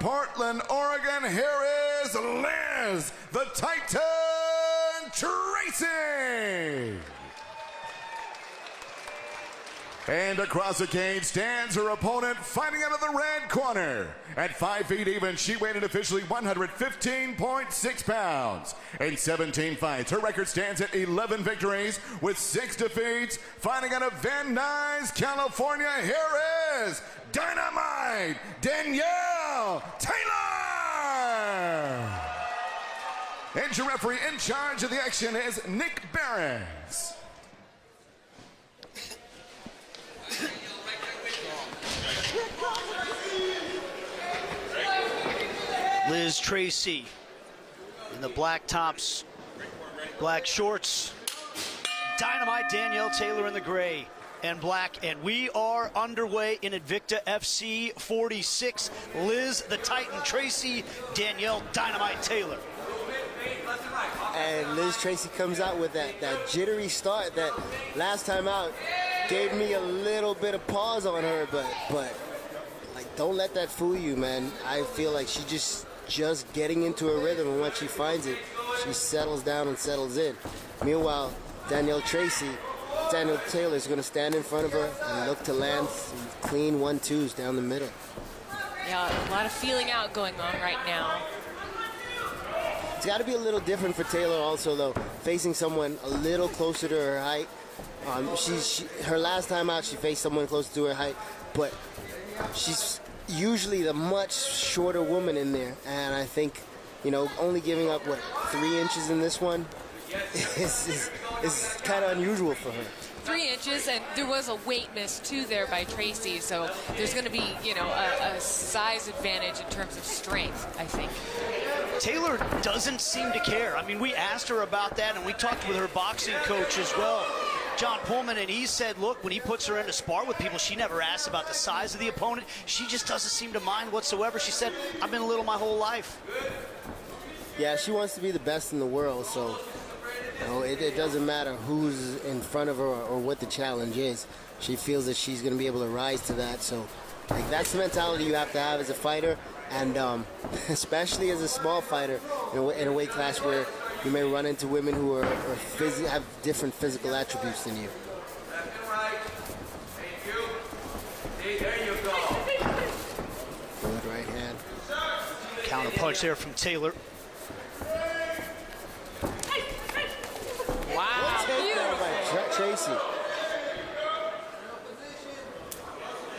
Portland, Oregon, here is Liz, the Titan Tracy. And across the cage stands her opponent, fighting out of the red corner. At 5 feet even, she weighed in officially 115.6 pounds. In 17 fights, her record stands at 11 victories with 6 defeats. Fighting out of Van Nuys, California, here is Dynamite Danielle Taylor. And your referee in charge of the action is Nick Barris. Liz Tracy in the black tops, black shorts. Dynamite Danielle Taylor in the gray and black. And we are underway in Invicta FC 46. Liz the Titan Tracy, Danielle Dynamite Taylor. And Liz Tracy comes out with that jittery start that last time out gave me a little bit of pause on her, but like, don't let that fool you, man. I feel like she just getting into a rhythm, and once she finds it, she settles down and settles in. Meanwhile, Danielle Taylor is going to stand in front of her and look to land some clean 1-2s down the middle. Yeah, a lot of feeling out going on right now. It's got to be a little different for Taylor also, though, facing someone a little closer to her height. Her last time out, she faced someone close to her height, but she's usually the much shorter woman in there, and I think, you know, only giving up 3 inches in this one is kind of unusual for her. 3 inches, and there was a weight miss too there by Tracy, so there's going to be, you know, a size advantage in terms of strength, I think. Taylor doesn't seem to care. I mean, we asked her about that, and we talked with her boxing coach as well, John Pullman, and he said, look, when he puts her in to spar with people, she never asks about the size of the opponent. She just doesn't seem to mind whatsoever. She said, I've been little my whole life. Yeah, she wants to be the best in the world, so you know, it doesn't matter who's in front of her or what the challenge is. She feels that she's going to be able to rise to that, so like, that's the mentality you have to have as a fighter, and especially as a small fighter in a weight class where you may run into women who have different physical attributes than you. There you go. Good right hand. Counter punch there from Taylor. Wow, beautiful. By Tracy.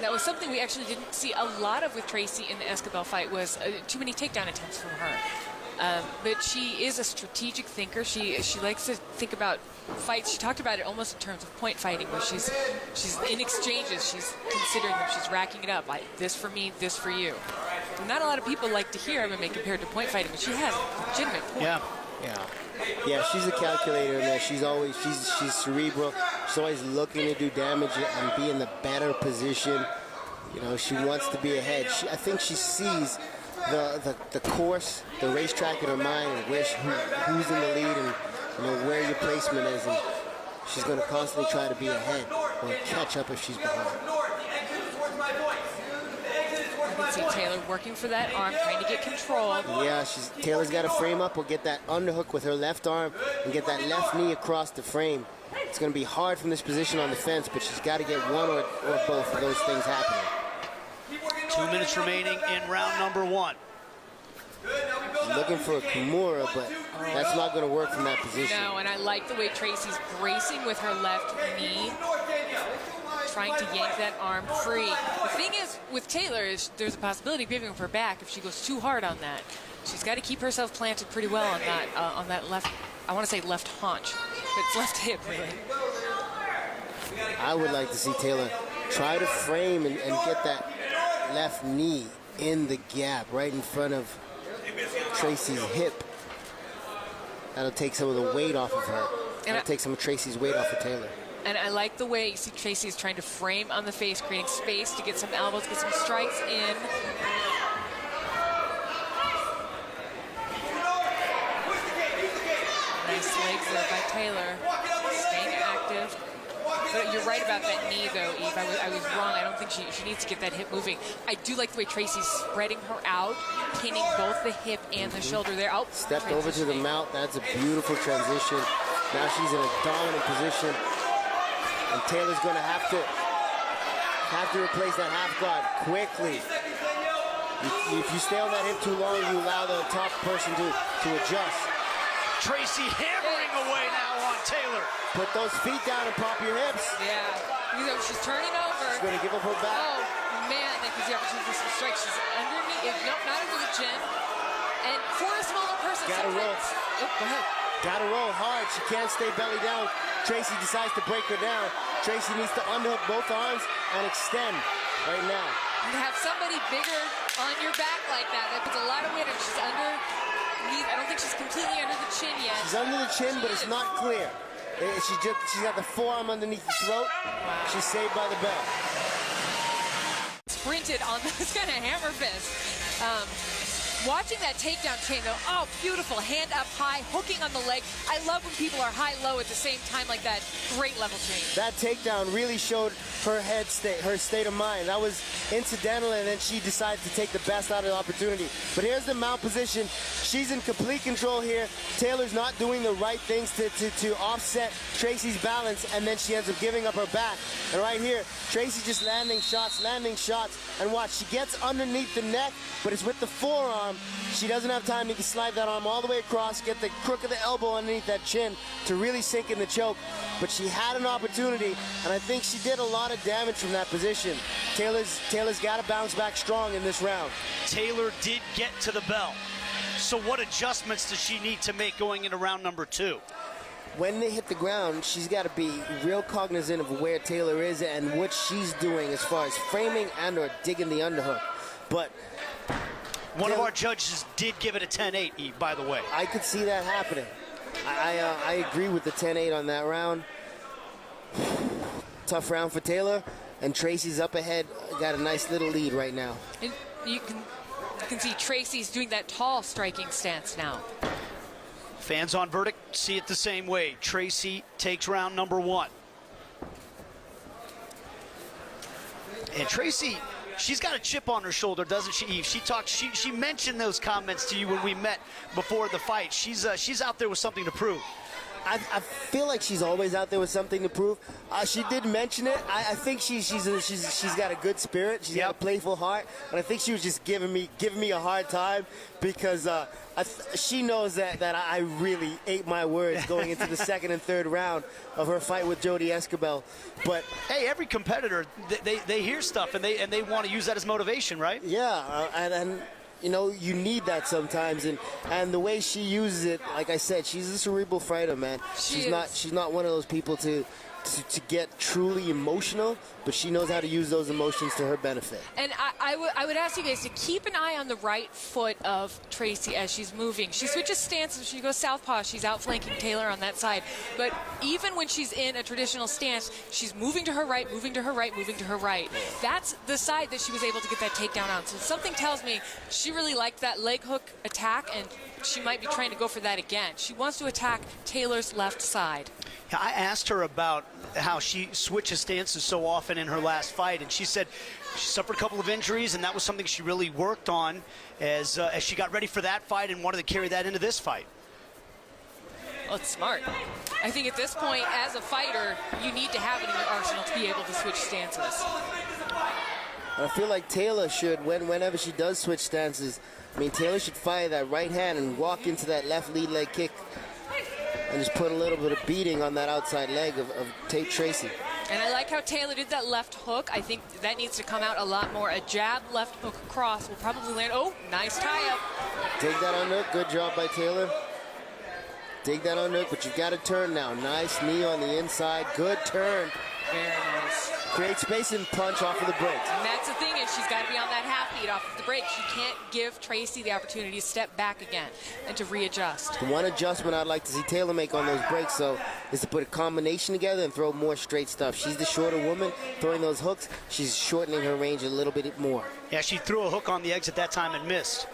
That was something we actually didn't see a lot of with Tracy in the Escobar fight, was too many takedown attempts from her. But she is a strategic thinker. She likes to think about fights. She talked about it almost in terms of point fighting, where she's in exchanges, she's considering them, she's racking it up, like this for me, this for you. Not a lot of people like to hear MMA compared to point fighting, but she has legitimate points. Yeah, she's a calculator, man. She's cerebral. She's always looking to do damage and be in the better position. You know, she wants to be ahead. I think she sees the course, the racetrack in her mind, and who's in the lead, and you know where your placement is, and she's going to constantly try to be ahead or catch up if she's behind. You can see Taylor working for that arm, trying to get control. Yeah, Taylor's got to frame up or get that underhook with her left arm and get that left knee across the frame. It's going to be hard from this position on the fence, but she's got to get one or both of those things happening. 2 minutes remaining in round number 1. Looking for a Kimura, but that's not going to work from that position. No, and I like the way Tracy's bracing with her left knee, trying to yank that arm free. The thing is, with Taylor, is there's a possibility of giving her back if she goes too hard on that. She's got to keep herself planted pretty well on that left, I want to say left haunch, but it's left hip, really. I would like to see Taylor try to frame and get that left knee in the gap right in front of Tracy's hip. That'll take some of the weight off of her. That'll take some of Tracy's weight off of Taylor. And I like the way you see Tracy is trying to frame on the face, creating space to get some elbows, get some strikes in. Nice legs there by Taylor, staying active. But you're right about that knee, though, Eve. I was wrong. I don't think she needs to get that hip moving. I do like the way Tracy's spreading her out, pinning both the hip and the shoulder there. Oh, Stepped over to the mount. That's a beautiful transition. Now she's in a dominant position. And Taylor's going to have to replace that half guard quickly. If you stay on that hip too long, you allow the top person to adjust. Tracy hammering away now on Taylor. Put those feet down and pop your hips. Yeah. You know, she's turning over. She's going to give up her back. Oh, man, that gives the opportunity for some strikes. She's underneath, nope, not under the chin. And for a smaller person, Gotta roll. Oh, go ahead. Gotta roll hard. She can't stay belly down. Tracy decides to break her down. Tracy needs to underhook both arms and extend right now. And to have somebody bigger on your back like that puts a lot of weight on her. She's underneath. I don't think she's completely under the chin yet. She's under the chin, but it's not clear. She's got the forearm underneath the throat. She's saved by the bell. Sprinted on this kind of hammer fist. Watching that takedown chain, though, oh, beautiful. Hand up high, hooking on the leg. I love when people are high-low at the same time like that. Great level change. That takedown really showed her her state of mind. That was incidental, and then she decided to take the best out of the opportunity. But here's the mount position. She's in complete control here. Taylor's not doing the right things to offset Tracy's balance, and then she ends up giving up her back. And right here, Tracy just landing shots, and watch, she gets underneath the neck, but it's with the forearm. She doesn't have time to slide that arm all the way across, get the crook of the elbow underneath that chin to really sink in the choke. But she had an opportunity, and I think she did a lot of damage from that position. Taylor's got to bounce back strong in this round. Taylor did get to the bell. So what adjustments does she need to make going into round number 2? When they hit the ground, she's got to be real cognizant of where Taylor is and what she's doing as far as framing and or digging the underhook. But one of our judges did give it a 10-8, Eve, by the way. I could see that happening. I agree with the 10-8 on that round. Tough round for Taylor, and Tracy's up ahead. Got a nice little lead right now. And you can see Tracy's doing that tall striking stance now. Fans on Verdict see it the same way. Tracy takes round number 1. And Tracy, she's got a chip on her shoulder, doesn't she, Eve? She mentioned those comments to you when we met before the fight. She's out there with something to prove. I feel like she's always out there with something to prove. She did mention it. I think she's got a good spirit. She's got a playful heart, and I think she was just giving me a hard time because she knows that I really ate my words going into the second and third round of her fight with Jodie Esquibel. But hey, every competitor they hear stuff and they want to use that as motivation, right? Yeah, and you know, you need that sometimes, and the way she uses it, like I said, she's a cerebral fighter, man. She's not one of those people to get truly emotional, but she knows how to use those emotions to her benefit. And I would ask you guys to keep an eye on the right foot of Tracy as she's moving. She switches stances. She goes southpaw. She's outflanking Taylor on that side. But even when she's in a traditional stance, she's moving to her right, moving to her right, moving to her right. That's the side that she was able to get that takedown on. So something tells me she really liked that leg hook attack, and she might be trying to go for that again. She wants to attack Taylor's left side. I asked her about how she switches stances so often in her last fight, and she said she suffered a couple of injuries, and that was something she really worked on as she got ready for that fight and wanted to carry that into this fight. Well, it's smart. I think at this point, as a fighter, you need to have it in your arsenal to be able to switch stances. I feel like Taylor should, whenever she does switch stances, Taylor should fire that right hand and walk into that left lead leg kick and just put a little bit of beating on that outside leg of Tate Tracy. And I like how Taylor did that left hook. I think that needs to come out a lot more. A jab, left hook, cross will probably land. Oh, nice tie-up. Take that underhook. Good job by Taylor. Take that underhook, but you've got to turn now. Nice knee on the inside. Good turn. Very nice. Create space and punch off of the brakes. And that's the thing is she's got to be on that half beat off of the break. She can't give Tracy the opportunity to step back again and to readjust. The one adjustment I'd like to see Taylor make on those breaks, though, is to put a combination together and throw more straight stuff. She's the shorter woman. Throwing those hooks, she's shortening her range a little bit more. Yeah, she threw a hook on the exit that time and missed.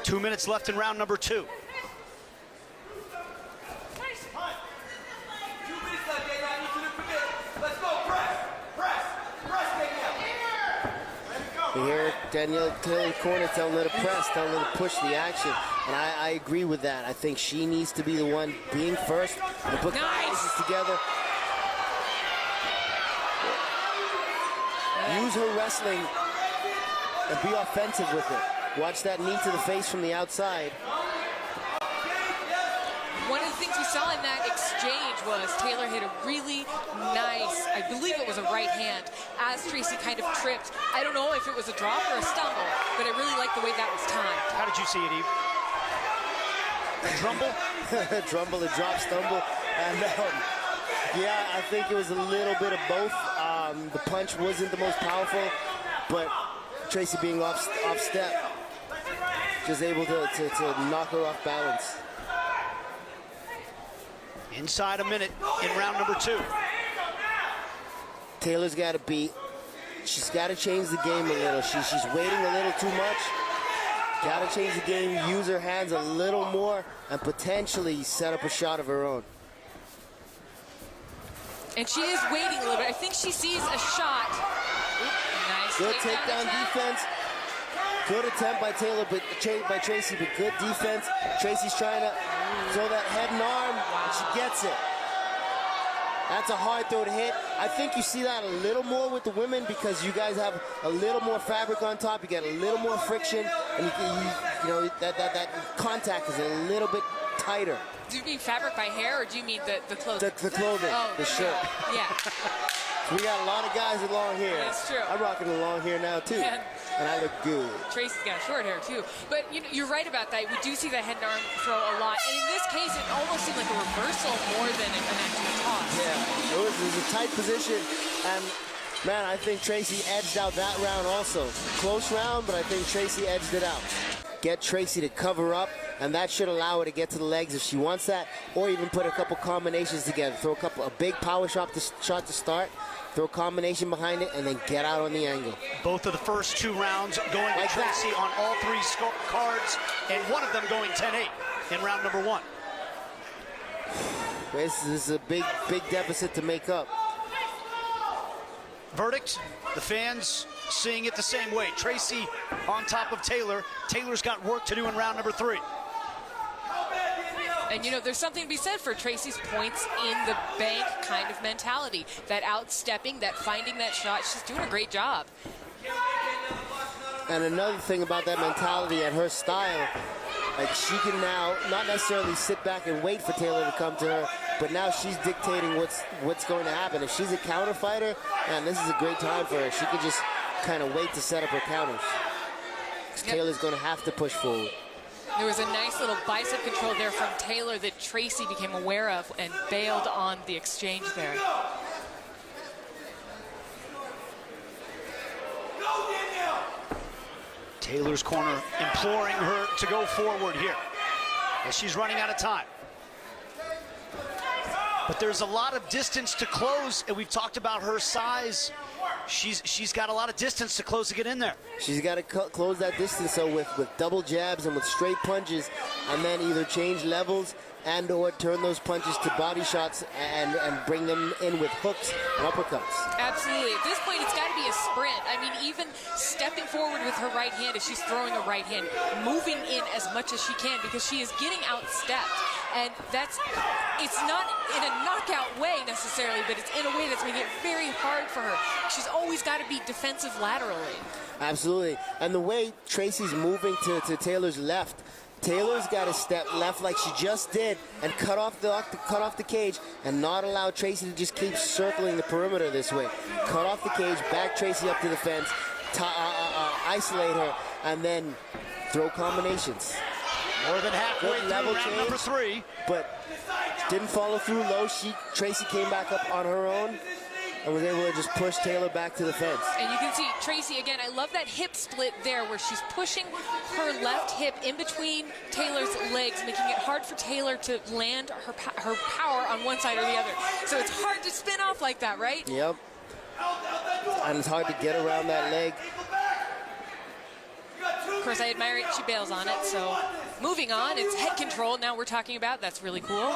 2 minutes left in round number 2. Danielle Taylor's corner telling her to press, telling her to push the action. And I agree with that. I think she needs to be the one being first and put the pieces together. Use her wrestling and be offensive with it. Watch that knee to the face from the outside. One of the things we saw in that exchange was Taylor hit a really nice, I believe it was a right hand, as Tracy kind of tripped. I don't know if it was a drop or a stumble, but I really liked the way that was timed. How did you see it, Eve? A drumble? Drumble, a drop, stumble. And yeah, I think it was a little bit of both. The punch wasn't the most powerful, but Tracy being off step, just able to knock her off balance. Inside a minute in round number 2. Taylor's got to be, she's got to change the game a little. She's waiting a little too much. Got to change the game, use her hands a little more, and potentially set up a shot of her own. And she is waiting a little bit. I think she sees a shot. Nice Good takedown defense. Good attempt by Taylor, but by Tracy, but good defense. Tracy's trying to throw that head and arm, and she gets it. That's a hard throw to hit. I think you see that a little more with the women because you guys have a little more fabric on top. You get a little more friction, and you know that contact is a little bit tighter. Do you mean fabric by hair, or do you mean the clothing? The clothing, the shirt. Yeah. We got a lot of guys with long hair. That's true. I'm rocking the long hair now too, and I look good. Tracy's got short hair too, but you're right about that. We do see that head and arm throw a lot, and in this case, it almost seemed like a reversal more than an actual toss. Yeah, it was a tight position, and man, I think Tracy edged out that round also. Close round, but I think Tracy edged it out. Get Tracy to cover up, and that should allow her to get to the legs if she wants that, or even put a couple combinations together. Throw a big power shot to start, throw a combination behind it, and then get out on the angle. Both of the first 2 rounds going to Tracy on all 3 cards, and one of them going 10-8 in round number 1. This is a big deficit to make up. Verdict, the fans seeing it the same way. Tracy on top of Taylor. Taylor's got work to do in round number 3. And there's something to be said for Tracy's points in the bank kind of mentality. That outstepping, that finding that shot, she's doing a great job. And another thing about that mentality and her style, like she can now not necessarily sit back and wait for Taylor to come to her, but now she's dictating what's going to happen. If she's a counter fighter, man, this is a great time for her. She can just kind of wait to set up her counters. Taylor's going to have to push forward. There was a nice little bicep control there from Taylor that Tracy became aware of and bailed on the exchange there. Taylor's corner imploring her to go forward here as she's running out of time. But there's a lot of distance to close, and we've talked about her size. She's got a lot of distance to close to get in there. She's got to close that distance, so with double jabs and with straight punches, and then either change levels and or turn those punches to body shots and bring them in with hooks and uppercuts. Absolutely. At this point, it's got to be a sprint. I mean, even stepping forward with her right hand as she's throwing a right hand, moving in as much as she can because she is getting outstepped. And it's not in a knockout way necessarily, but it's in a way that's making it very hard for her. She's always got to be defensive laterally. Absolutely. And the way Tracy's moving to Taylor's left, Taylor's got to step left like she just did and cut off the cage and not allow Tracy to just keep circling the perimeter this way. Cut off the cage, back Tracy up to the fence, isolate her, and then throw combinations. More than halfway through round number 3. But didn't follow through low. Tracy came back up on her own and was able to just push Taylor back to the fence. And you can see Tracy, again, I love that hip split there where she's pushing her left hip in between Taylor's legs, making it hard for Taylor to land her power on one side or the other. So it's hard to spin off like that, right? Yep. And it's hard to get around that leg. Of course, I admire it. She bails on it. So moving on, it's head control now we're talking about. That's really cool.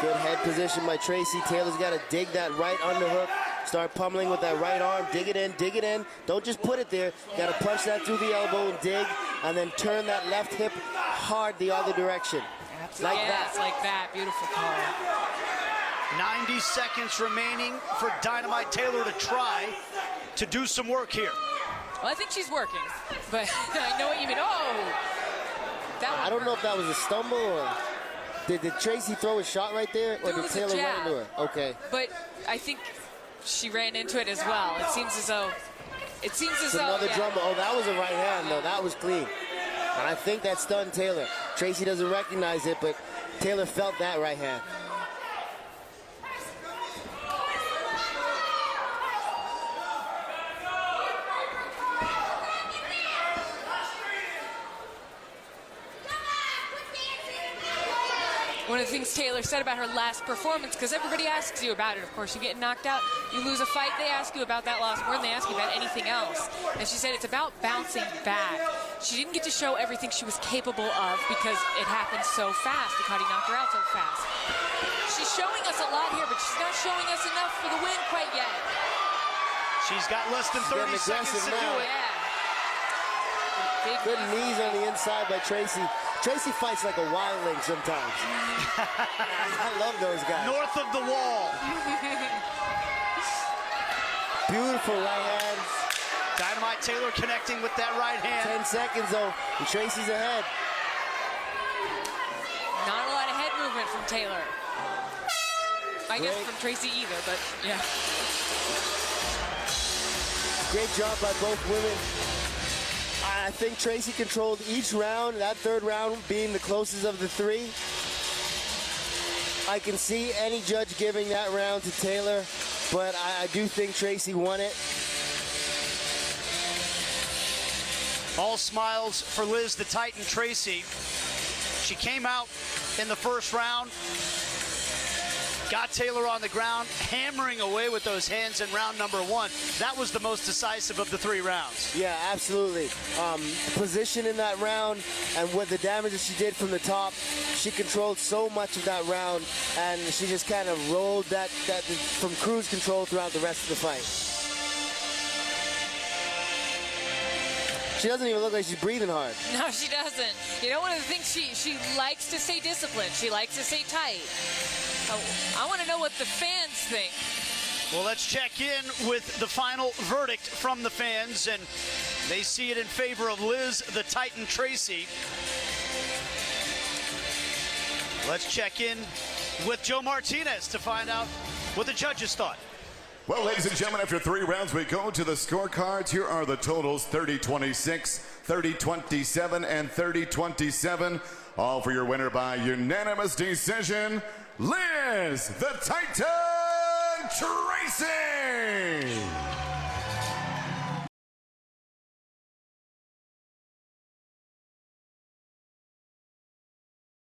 Good head position by Tracy. Taylor's got to dig that right underhook Start pummeling with that right arm. Dig it in, dig it in. Don't just put it there. You got to punch that through the elbow and dig, and then turn that left hip hard the other direction. Absolutely. Like yes, that. like that. Beautiful call. 90 seconds remaining for Dynamite Taylor to try to do some work here. Well, I think she's working, but I know what you mean. Oh! That I don't know if that was a stumble or did Tracy throw a shot right there, or It did was a Taylor run jab. into her? Okay. But I think she ran into it as well. It seems as though. It's another yeah. drum. Oh, that was a right hand, though. That was clean. And I think that stunned Taylor. Tracy doesn't recognize it, but Taylor felt that right hand. One of the things Taylor said about her last performance, because everybody asks you about it, of course. You get knocked out, you lose a fight, they ask you about that loss more than they ask you about anything else. And she said it's about bouncing back. She didn't get to show everything she was capable of because it happened so fast. Ducati knocked her out so fast. She's showing us a lot here, but she's not showing us enough for the win quite yet. She's got less than 30 getting seconds to aggressive do now. it. Yeah. Big Good knees on the inside by Tracy. Tracy fights like a wildling sometimes. I love those guys. North of the wall. Beautiful right hand. Dynamite Taylor connecting with that right hand. 10 seconds, though, and Tracy's ahead. Not a lot of head movement from Taylor. I guess Great. from Tracy either, but yeah. Great job by both women. I think Tracy controlled each round, that third round being the closest of the three. I can see any judge giving that round to Taylor, but I do think Tracy won it. All smiles for Liz the Titan Tracy. She came out in the first round, got Taylor on the ground, hammering away with those hands in round number one. That was the most decisive of the 3 rounds. Yeah, absolutely. Position in that round and with the damage that she did from the top, she controlled so much of that round, and she just kind of rolled that from cruise control throughout the rest of the fight. She doesn't even look like she's breathing hard. No, she doesn't. You know, one of the things she likes to stay disciplined. She likes to stay tight. I want to know what the fans think. Well, let's check in with the final verdict from the fans, and they see it in favor of Liz the Titan Tracy. Let's check in with Joe Martinez to find out what the judges thought. Well, ladies and gentlemen, after 3 rounds, we go to the scorecards. Here are the totals: 30-26, 30-27, and 30-27. All for your winner by unanimous decision, Liz the Titan Tracy.